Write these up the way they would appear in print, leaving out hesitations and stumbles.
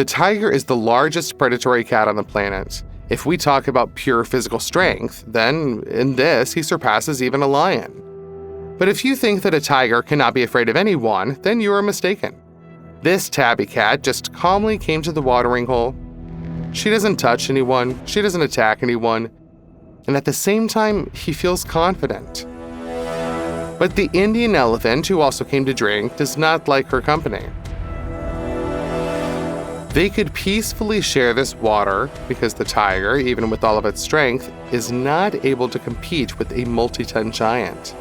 The tiger is the largest predatory cat on the planet. If we talk about pure physical strength, then in this he surpasses even a lion. But if you think that a tiger cannot be afraid of anyone, then you are mistaken. This tabby cat just calmly came to the watering hole. She doesn't touch anyone, she doesn't attack anyone, and at the same time, he feels confident. But the Indian elephant, who also came to drink, does not like her company. They could peacefully share this water because the tiger, even with all of its strength, is not able to compete with a multi-ton giant.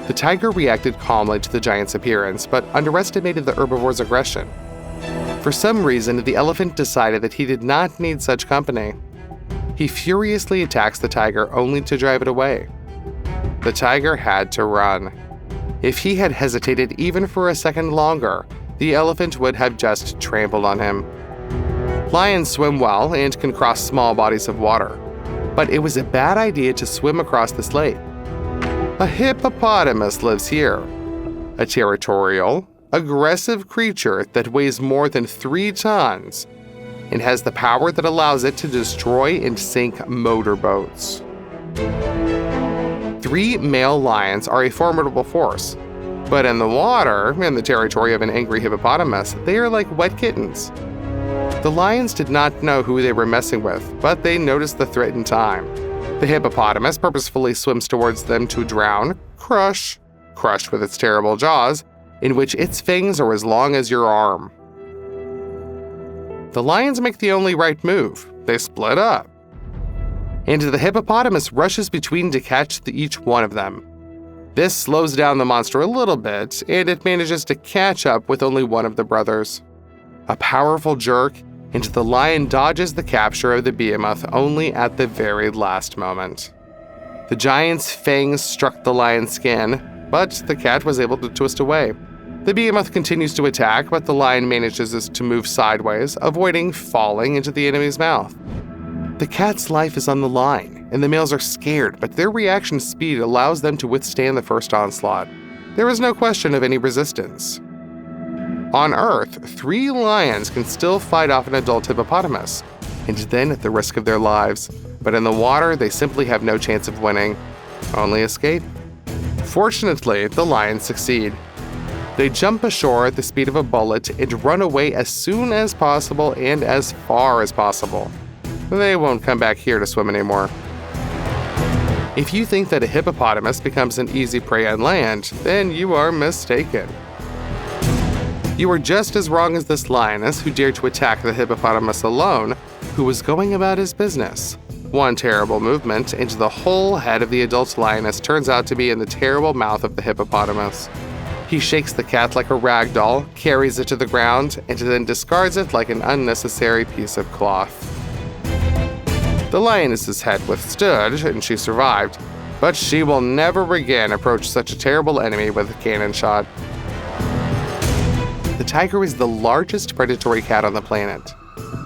The tiger reacted calmly to the giant's appearance, but underestimated the herbivore's aggression. For some reason, the elephant decided that he did not need such company. He furiously attacks the tiger only to drive it away. The tiger had to run. If he had hesitated even for a second longer, the elephant would have just trampled on him. Lions swim well and can cross small bodies of water, but it was a bad idea to swim across this lake. A hippopotamus lives here, a territorial, aggressive creature that weighs more than 3 tons and has the power that allows it to destroy and sink motorboats. 3 male lions are a formidable force, but in the water, in the territory of an angry hippopotamus, they are like wet kittens. The lions did not know who they were messing with, but they noticed the threat in time. The hippopotamus purposefully swims towards them to drown, crush with its terrible jaws, in which its fangs are as long as your arm. The lions make the only right move. They split up. And the hippopotamus rushes between to catch each one of them. This slows down the monster a little bit, and it manages to catch up with only one of the brothers. A powerful jerk, and the lion dodges the capture of the behemoth only at the very last moment. The giant's fangs struck the lion's skin, but the cat was able to twist away. The behemoth continues to attack, but the lion manages to move sideways, avoiding falling into the enemy's mouth. The cat's life is on the line, and the males are scared, but their reaction speed allows them to withstand the first onslaught. There is no question of any resistance. On Earth, 3 lions can still fight off an adult hippopotamus, and then at the risk of their lives. But in the water, they simply have no chance of winning, only escape. Fortunately, the lions succeed. They jump ashore at the speed of a bullet and run away as soon as possible and as far as possible. They won't come back here to swim anymore. If you think that a hippopotamus becomes an easy prey on land, then you are mistaken. You are just as wrong as this lioness who dared to attack the hippopotamus alone, who was going about his business. One terrible movement, and the whole head of the adult lioness turns out to be in the terrible mouth of the hippopotamus. He shakes the cat like a rag doll, carries it to the ground, and then discards it like an unnecessary piece of cloth. The lioness's head withstood, and she survived, but she will never again approach such a terrible enemy with a cannon shot. The tiger is the largest predatory cat on the planet.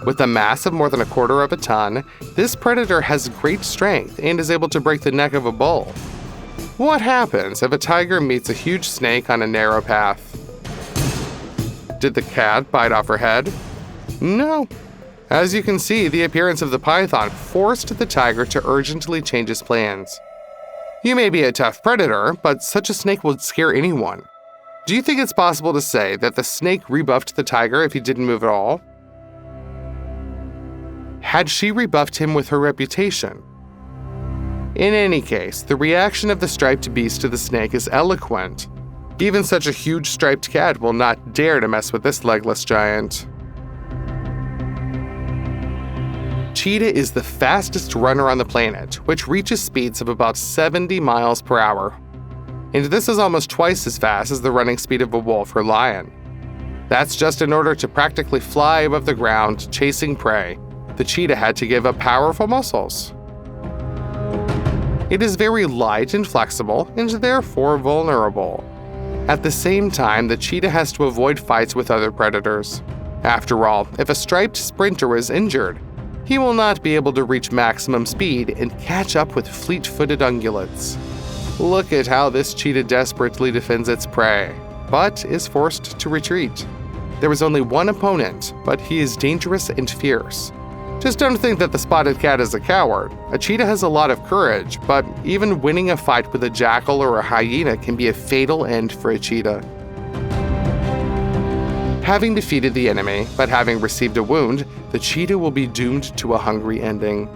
With a mass of more than 1/4 of a ton, this predator has great strength and is able to break the neck of a bull. What happens if a tiger meets a huge snake on a narrow path? Did the cat bite off her head? No. As you can see, the appearance of the python forced the tiger to urgently change his plans. You may be a tough predator, but such a snake would scare anyone. Do you think it's possible to say that the snake rebuffed the tiger if he didn't move at all? Had she rebuffed him with her reputation? In any case, the reaction of the striped beast to the snake is eloquent. Even such a huge striped cat will not dare to mess with this legless giant. Cheetah is the fastest runner on the planet, which reaches speeds of about 70 miles per hour. And this is almost twice as fast as the running speed of a wolf or lion. That's just in order to practically fly above the ground, chasing prey. The cheetah had to give up powerful muscles. It is very light and flexible, and therefore vulnerable. At the same time, the cheetah has to avoid fights with other predators. After all, if a striped sprinter is injured, he will not be able to reach maximum speed and catch up with fleet-footed ungulates. Look at how this cheetah desperately defends its prey, but is forced to retreat. There was only one opponent, but he is dangerous and fierce. Just don't think that the spotted cat is a coward. A cheetah has a lot of courage, but even winning a fight with a jackal or a hyena can be a fatal end for a cheetah. Having defeated the enemy, but having received a wound, the cheetah will be doomed to a hungry ending.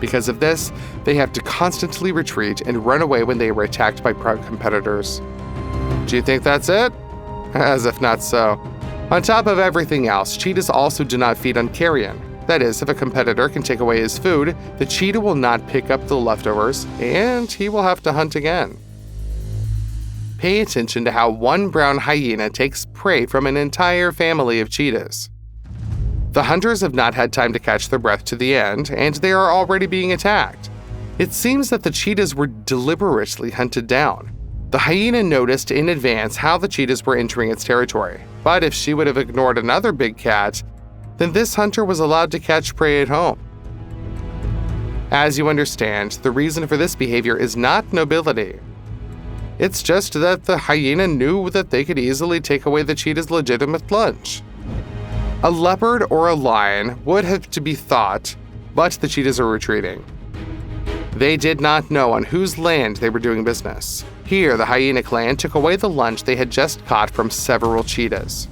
Because of this, they have to constantly retreat and run away when they are attacked by competitors. Do you think that's it? As if not so. On top of everything else, cheetahs also do not feed on carrion. That is, if a competitor can take away his food, the cheetah will not pick up the leftovers, and he will have to hunt again. Pay attention to how one brown hyena takes prey from an entire family of cheetahs. The hunters have not had time to catch their breath to the end, and they are already being attacked. It seems that the cheetahs were deliberately hunted down. The hyena noticed in advance how the cheetahs were entering its territory, but if she would have ignored another big cat, then this hunter was allowed to catch prey at home. As you understand, the reason for this behavior is not nobility. It's just that the hyena knew that they could easily take away the cheetah's legitimate lunch. A leopard or a lion would have to be thought, but the cheetahs are retreating. They did not know on whose land they were doing business. Here, the hyena clan took away the lunch they had just caught from several cheetahs.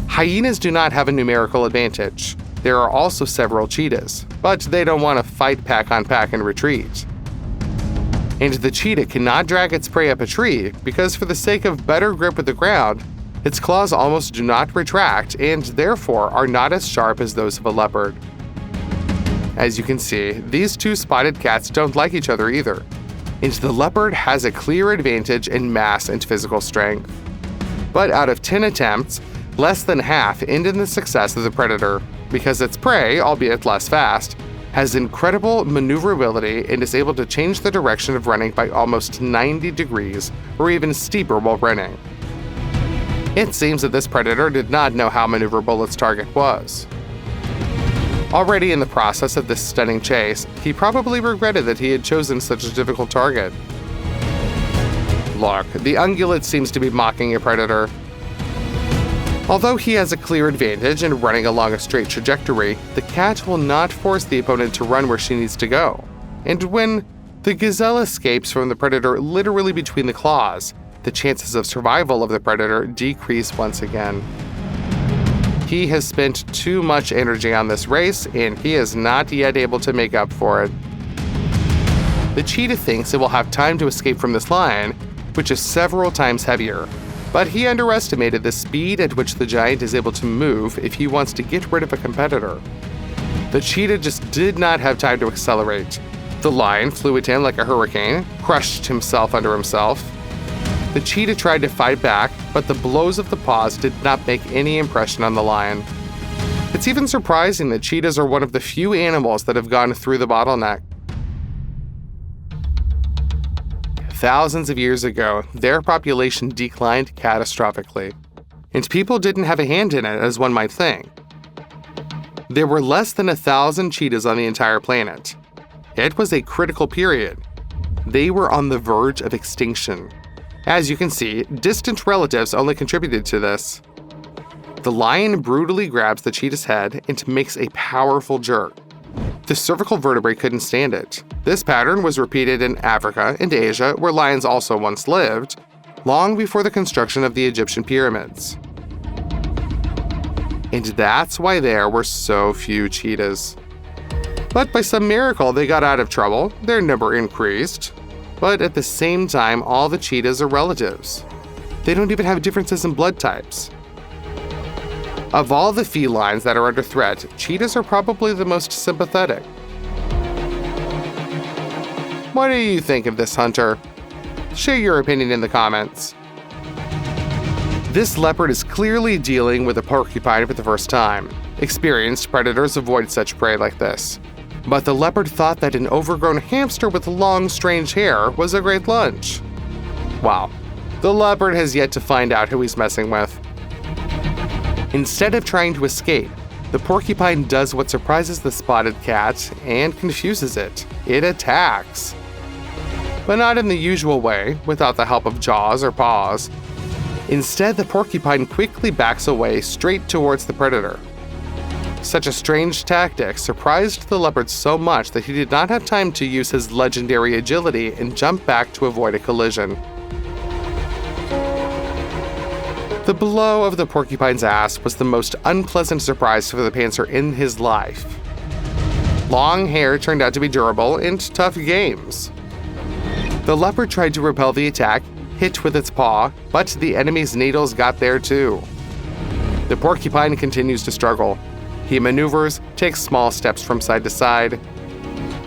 Hyenas do not have a numerical advantage. There are also several cheetahs, but they don't want to fight pack on pack and retreat. And the cheetah cannot drag its prey up a tree because, for the sake of better grip with the ground, its claws almost do not retract and therefore are not as sharp as those of a leopard. As you can see, these two spotted cats don't like each other either, and the leopard has a clear advantage in mass and physical strength. But out of 10 attempts, less than half end in the success of the predator, because its prey, albeit less fast, has incredible maneuverability and is able to change the direction of running by almost 90 degrees or even steeper while running. It seems that this predator did not know how maneuverable its target was. Already in the process of this stunning chase, he probably regretted that he had chosen such a difficult target. Look, the ungulate seems to be mocking a predator. Although he has a clear advantage in running along a straight trajectory, the cat will not force the opponent to run where she needs to go. And when the gazelle escapes from the predator literally between the claws, the chances of survival of the predator decrease once again. He has spent too much energy on this race, and he is not yet able to make up for it. The cheetah thinks it will have time to escape from this lion, which is several times heavier. But he underestimated the speed at which the giant is able to move if he wants to get rid of a competitor. The cheetah just did not have time to accelerate. The lion flew at him like a hurricane, crushed himself under himself. The cheetah tried to fight back, but the blows of the paws did not make any impression on the lion. It's even surprising that cheetahs are one of the few animals that have gone through the bottleneck. Thousands of years ago, their population declined catastrophically, and people didn't have a hand in it as one might think. There were less than 1,000 cheetahs on the entire planet. It was a critical period. They were on the verge of extinction. As you can see, distant relatives only contributed to this. The lion brutally grabs the cheetah's head and makes a powerful jerk. The cervical vertebrae couldn't stand it. This pattern was repeated in Africa and Asia, where lions also once lived, long before the construction of the Egyptian pyramids. And that's why there were so few cheetahs. But by some miracle, they got out of trouble, their number increased. But at the same time, all the cheetahs are relatives. They don't even have differences in blood types. Of all the felines that are under threat, cheetahs are probably the most sympathetic. What do you think of this hunter? Share your opinion in the comments. This leopard is clearly dealing with a porcupine for the first time. Experienced predators avoid such prey like this. But the leopard thought that an overgrown hamster with long, strange hair was a great lunch. Wow, the leopard has yet to find out who he's messing with. Instead of trying to escape, the porcupine does what surprises the spotted cat and confuses it. It attacks. But not in the usual way, without the help of jaws or paws. Instead, the porcupine quickly backs away straight towards the predator. Such a strange tactic surprised the leopard so much that he did not have time to use his legendary agility and jump back to avoid a collision. The blow of the porcupine's ass was the most unpleasant surprise for the panther in his life. Long hair turned out to be durable and tough games. The leopard tried to repel the attack, hit with its paw, but the enemy's needles got there too. The porcupine continues to struggle. He maneuvers, takes small steps from side to side.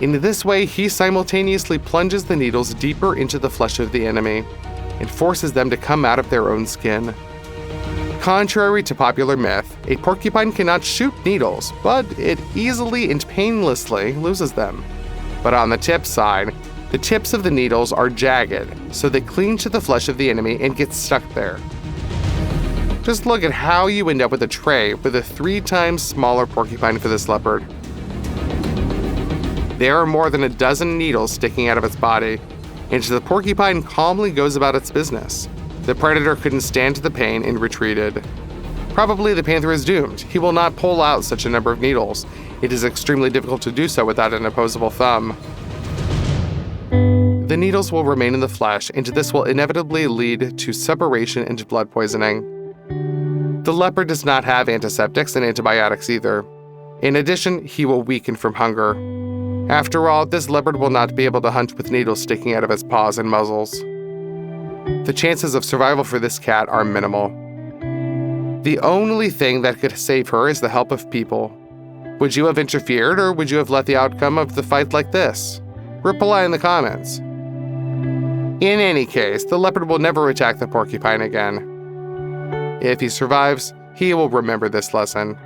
In this way, he simultaneously plunges the needles deeper into the flesh of the enemy and forces them to come out of their own skin. Contrary to popular myth, a porcupine cannot shoot needles, but it easily and painlessly loses them. But on the tip side, the tips of the needles are jagged, so they cling to the flesh of the enemy and get stuck there. Just look at how you end up with a tray with a 3 times smaller porcupine for this leopard. There are more than a dozen needles sticking out of its body, and the porcupine calmly goes about its business. The predator couldn't stand the pain and retreated. Probably the panther is doomed. He will not pull out such a number of needles. It is extremely difficult to do so without an opposable thumb. The needles will remain in the flesh, and this will inevitably lead to separation and blood poisoning. The leopard does not have antiseptics and antibiotics either. In addition, he will weaken from hunger. After all, this leopard will not be able to hunt with needles sticking out of its paws and muzzles. The chances of survival for this cat are minimal. The only thing that could save her is the help of people. Would you have interfered, or would you have let the outcome of the fight like this? Reply in the comments. In any case, the leopard will never attack the porcupine again. If he survives, he will remember this lesson.